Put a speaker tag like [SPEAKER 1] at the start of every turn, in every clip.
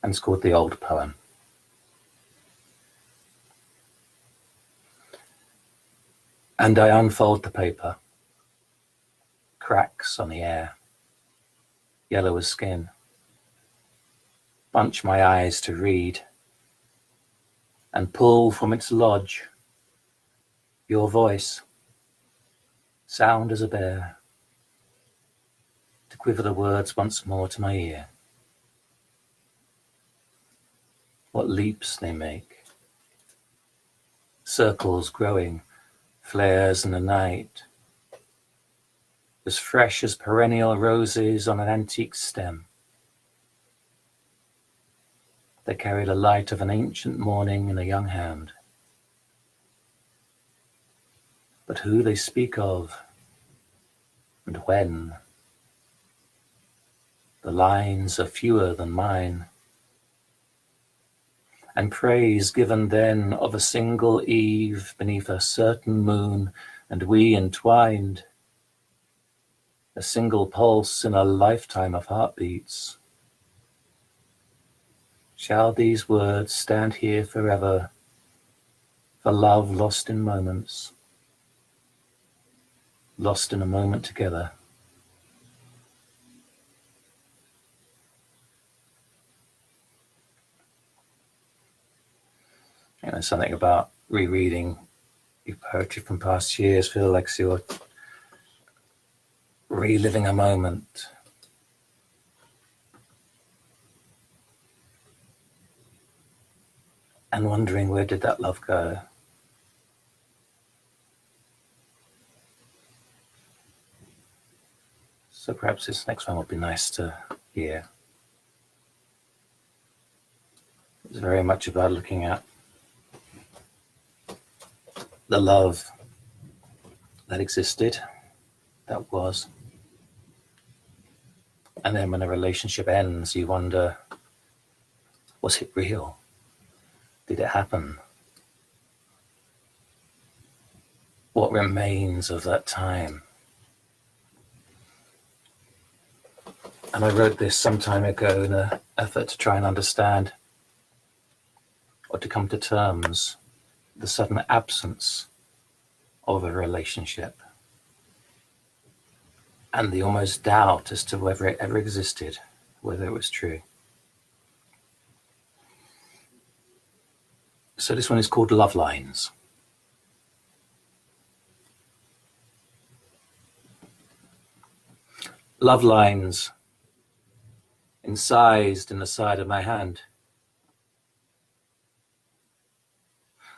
[SPEAKER 1] and it's called The Old Poem. And I unfold the paper. Cracks on the air, yellow as skin. Bunch my eyes to read, and pull from its lodge your voice, sound as a bear, to quiver the words once more to my ear. What leaps they make, circles growing, flares in the night, as fresh as perennial roses on an antique stem. They carry the light of an ancient morning in a young hand. But who they speak of, and when, the lines are fewer than mine, and praise given then of a single eve beneath a certain moon, and we entwined, a single pulse in a lifetime of heartbeats. Shall these words stand here forever, for love lost in moments, lost in a moment together? You know, something about rereading your poetry from past years, feel like you're reliving a moment. And wondering, where did that love go? So perhaps this next one would be nice to hear. It's very much about looking at the love that existed, that was. And then when a relationship ends, you wonder, was it real? Did it happen? What remains of that time? And I wrote this some time ago in an effort to try and understand, or to come to terms, the sudden absence of a relationship and the almost doubt as to whether it ever existed, whether it was true. So this one is called Lovelines. Lovelines incised in the side of my hand.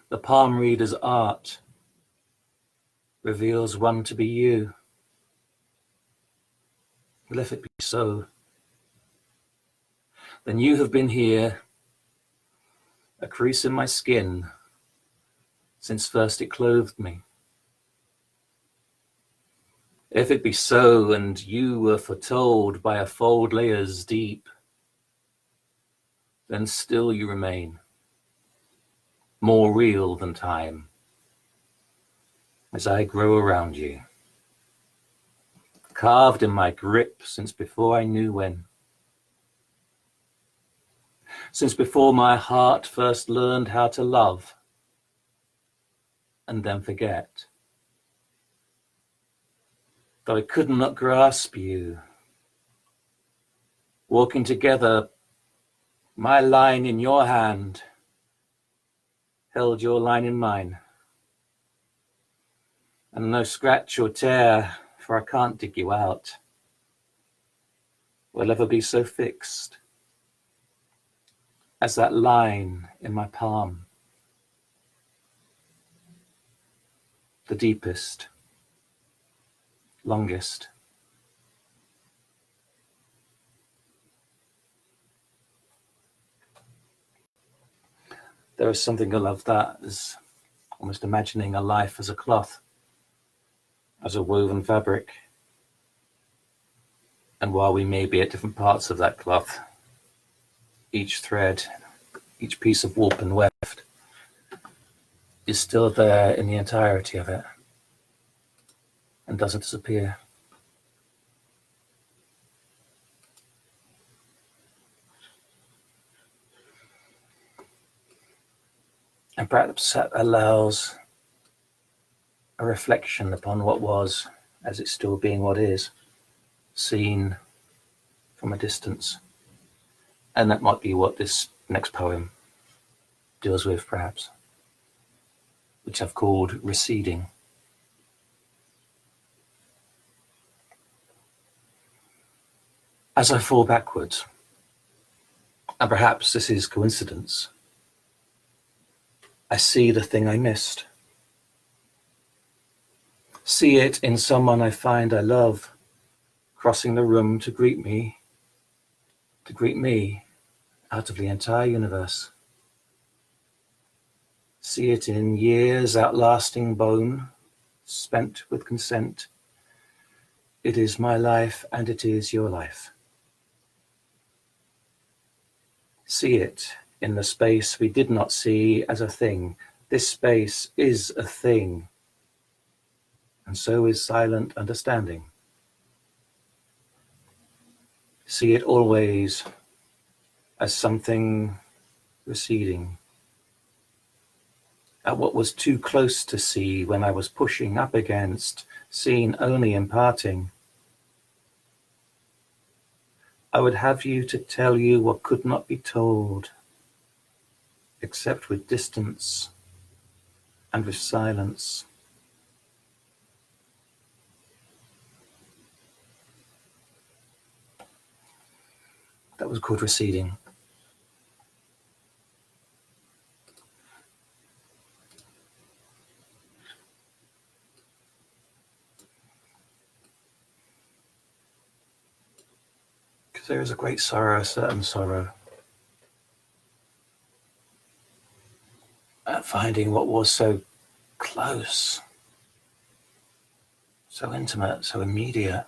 [SPEAKER 1] The palm reader's art reveals one to be you. Well, if it be so, then you have been here, a crease in my skin, since first it clothed me. If it be so, and you were foretold by a fold layers deep, then still you remain, more real than time, as I grow around you, carved in my grip since before I knew when, since before my heart first learned how to love and then forget. Though I could not grasp you, walking together, my line in your hand held your line in mine. And no scratch or tear, for I can't dig you out, will ever be so fixed as that line in my palm, the deepest, longest. There is something I love that, is almost imagining a life as a cloth, as a woven fabric. And while we may be at different parts of that cloth, each thread, each piece of warp and weft is still there in the entirety of it and doesn't disappear. And perhaps that allows a reflection upon what was, as it's still being what is, seen from a distance. And that might be what this next poem deals with, perhaps, which I've called Receding. As I fall backwards, and perhaps this is coincidence, I see the thing I missed. See it in someone I find I love, crossing the room to greet me out of the entire universe. See it in years outlasting bone, spent with consent. It is my life and it is your life. See it in the space we did not see as a thing. This space is a thing, and so is silent understanding. See it always as something receding, at what was too close to see when I was pushing up against, seen only in parting. I would have you to tell you what could not be told, except with distance and with silence. That was called Receding. Because there is a great sorrow, a certain sorrow, at finding what was so close, so intimate, so immediate,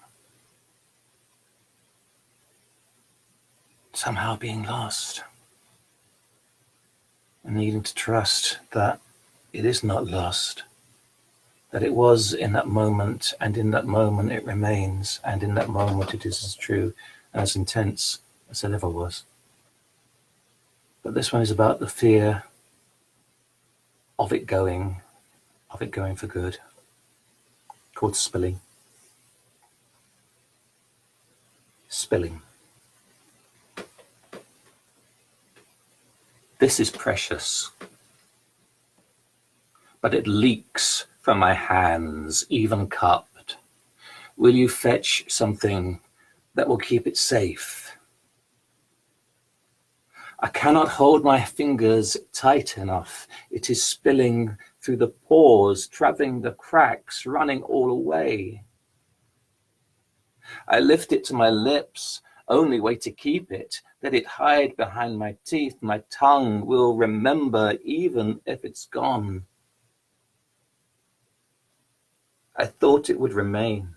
[SPEAKER 1] somehow being lost, and needing to trust that it is not lost, that it was in that moment, and in that moment it remains, and in that moment it is as true and as intense as it ever was. But this one is about the fear of it going for good, called Spilling. Spilling. This is precious, but it leaks from my hands, even cupped. Will you fetch something that will keep it safe? I cannot hold my fingers tight enough. It is spilling through the pores, traveling the cracks, running all away. I lift it to my lips, only way to keep it, let it hide behind my teeth. My tongue will remember even if it's gone. I thought it would remain.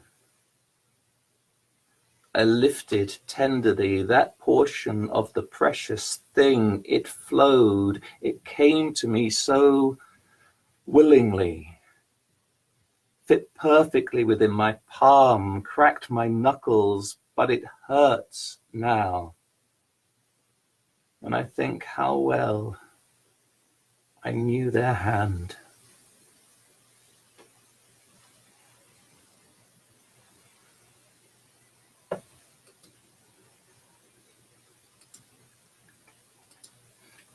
[SPEAKER 1] I lifted tenderly that portion of the precious thing. It flowed. It came to me so willingly, fit perfectly within my palm, cracked my knuckles, but it hurts now. And I think how well I knew their hand.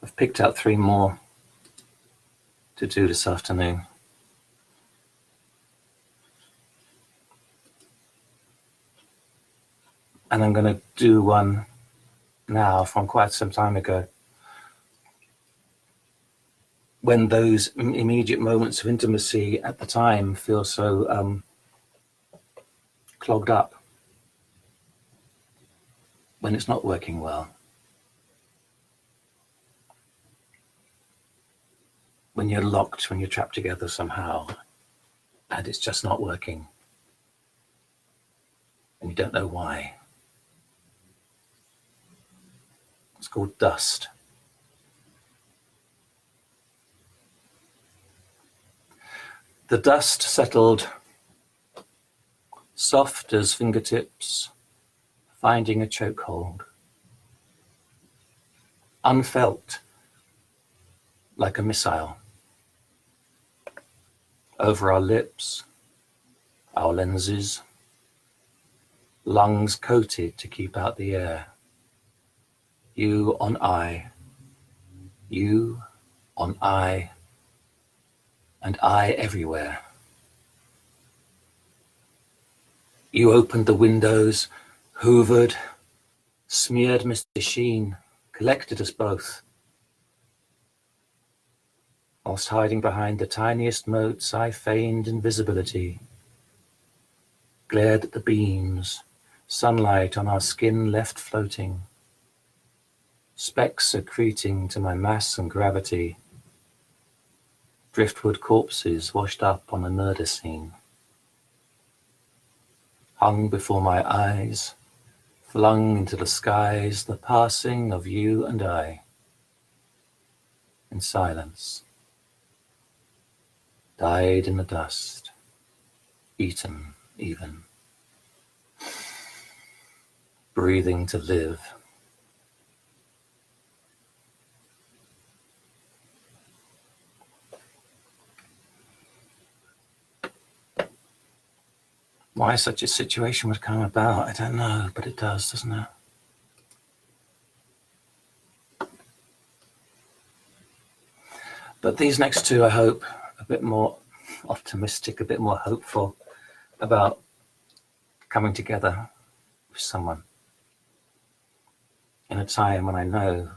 [SPEAKER 1] I've picked out 3 more to do this afternoon. And I'm going to do one now from quite some time ago, when those immediate moments of intimacy at the time feel so clogged up, when it's not working well, when you're locked, when you're trapped together somehow, and it's just not working, and you don't know why. It's called Dust. The dust settled, soft as fingertips, finding a chokehold, unfelt like a missile. over our lips, our lenses, lungs coated to keep out the air. You on I, you on I, and I everywhere. You opened the windows, hoovered, smeared misty sheen, collected us both. Whilst hiding behind the tiniest motes, I feigned invisibility, glared at the beams, sunlight on our skin left floating, specks secreting to my mass and gravity, driftwood corpses washed up on a murder scene. Hung before my eyes, flung into the skies, the passing of you and I, in silence, died in the dust, eaten even, breathing to live. Why such a situation would come about, I don't know, but it does, doesn't it? But these next two, I hope, a bit more optimistic, a bit more hopeful about coming together with someone in a time when I know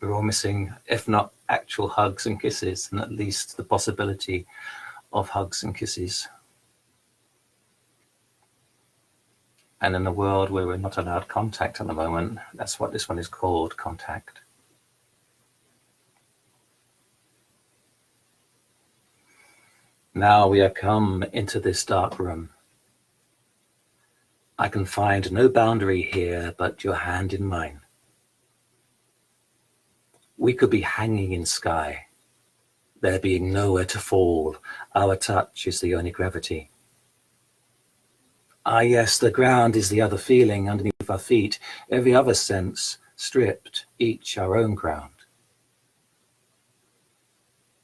[SPEAKER 1] we're all missing, if not actual hugs and kisses, and at least the possibility of hugs and kisses. And in a world where we're not allowed contact at the moment, that's what this one is called, contact. Now we are come into this dark room. I can find no boundary here but your hand in mine. We could be hanging in sky, there being nowhere to fall. Our touch is the only gravity. Ah, yes, the ground is the other feeling underneath our feet, every other sense stripped, each our own ground.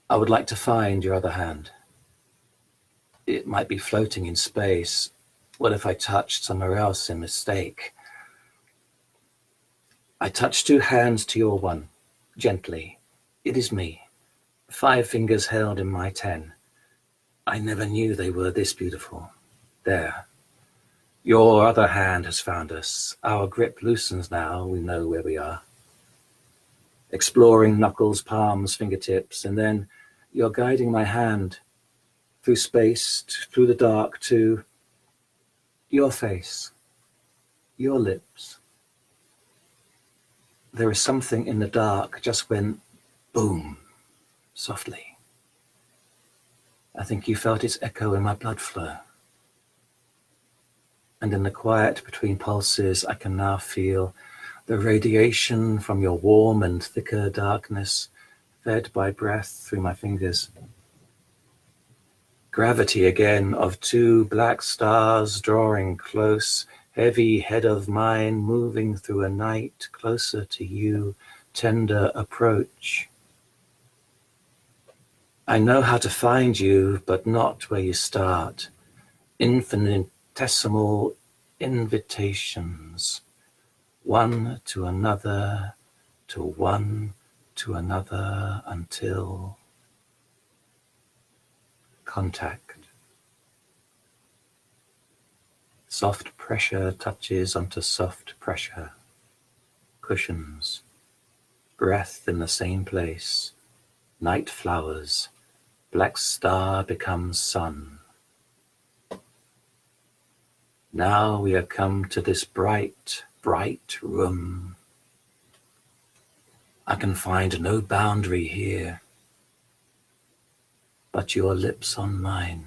[SPEAKER 1] I would like to find your other hand. It might be floating in space. What if I touched somewhere else in mistake? I touch two hands to your one, gently. It is me, 5 fingers held in my 10. I never knew they were this beautiful. There. Your other hand has found us. Our grip loosens now, we know where we are. Exploring knuckles, palms, fingertips, and then you're guiding my hand through space, through the dark, to your face, your lips. There is something in the dark just went boom, softly. I think you felt its echo in my blood flow. And in the quiet between pulses, I can now feel the radiation from your warm and thicker darkness, fed by breath through my fingers. Gravity again of 2 black stars drawing close, heavy head of mine moving through a night closer to you, tender approach. I know how to find you, but not where you start. Infinitesimal invitations, one to another, to one to another, until contact. Soft pressure touches onto soft pressure, cushions, breath in the same place, night flowers, black star becomes sun. Now we are come to this bright, bright room. I can find no boundary here, but your lips on mine.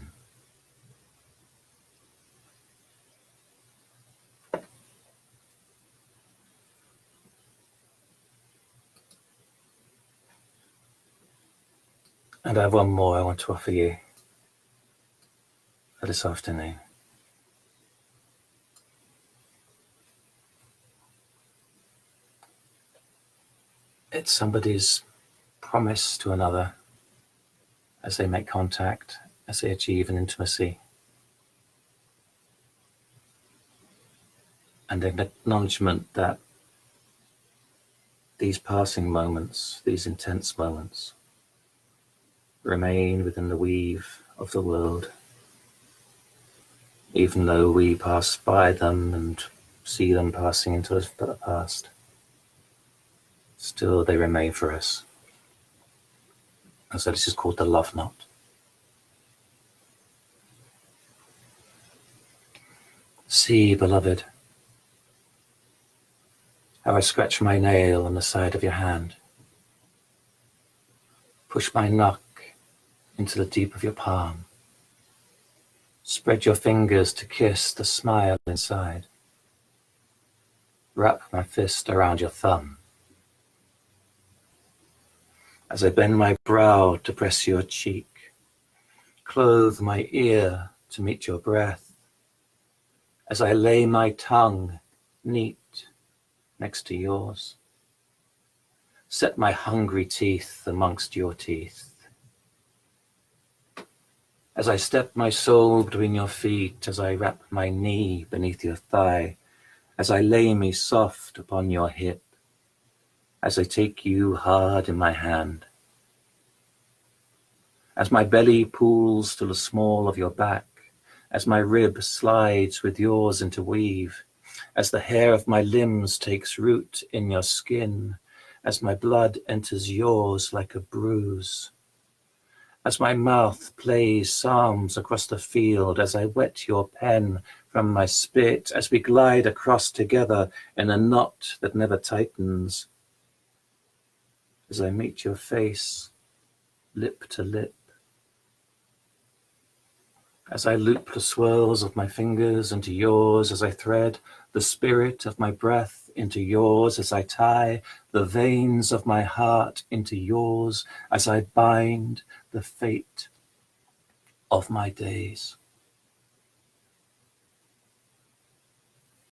[SPEAKER 1] And I have one more I want to offer you for this afternoon. It's somebody's promise to another, as they make contact, as they achieve an intimacy. And an acknowledgement that these passing moments, these intense moments, remain within the weave of the world, even though we pass by them and see them passing into the past. Still they remain for us. And so this is called the love knot. See, beloved, how I scratch my nail on the side of your hand, push my knuck into the deep of your palm, spread your fingers to kiss the smile inside, wrap my fist around your thumb, as I bend my brow to press your cheek, clothe my ear to meet your breath, as I lay my tongue neat next to yours, set my hungry teeth amongst your teeth, as I step my soul between your feet, as I wrap my knee beneath your thigh, as I lay me soft upon your hip, as I take you hard in my hand, as my belly pools to the small of your back, as my rib slides with yours into weave, as the hair of my limbs takes root in your skin, as my blood enters yours like a bruise, as my mouth plays psalms across the field, as I wet your pen from my spit, as we glide across together in a knot that never tightens, as I meet your face, lip to lip, as I loop the swirls of my fingers into yours, as I thread the spirit of my breath into yours, as I tie the veins of my heart into yours, as I bind the fate of my days.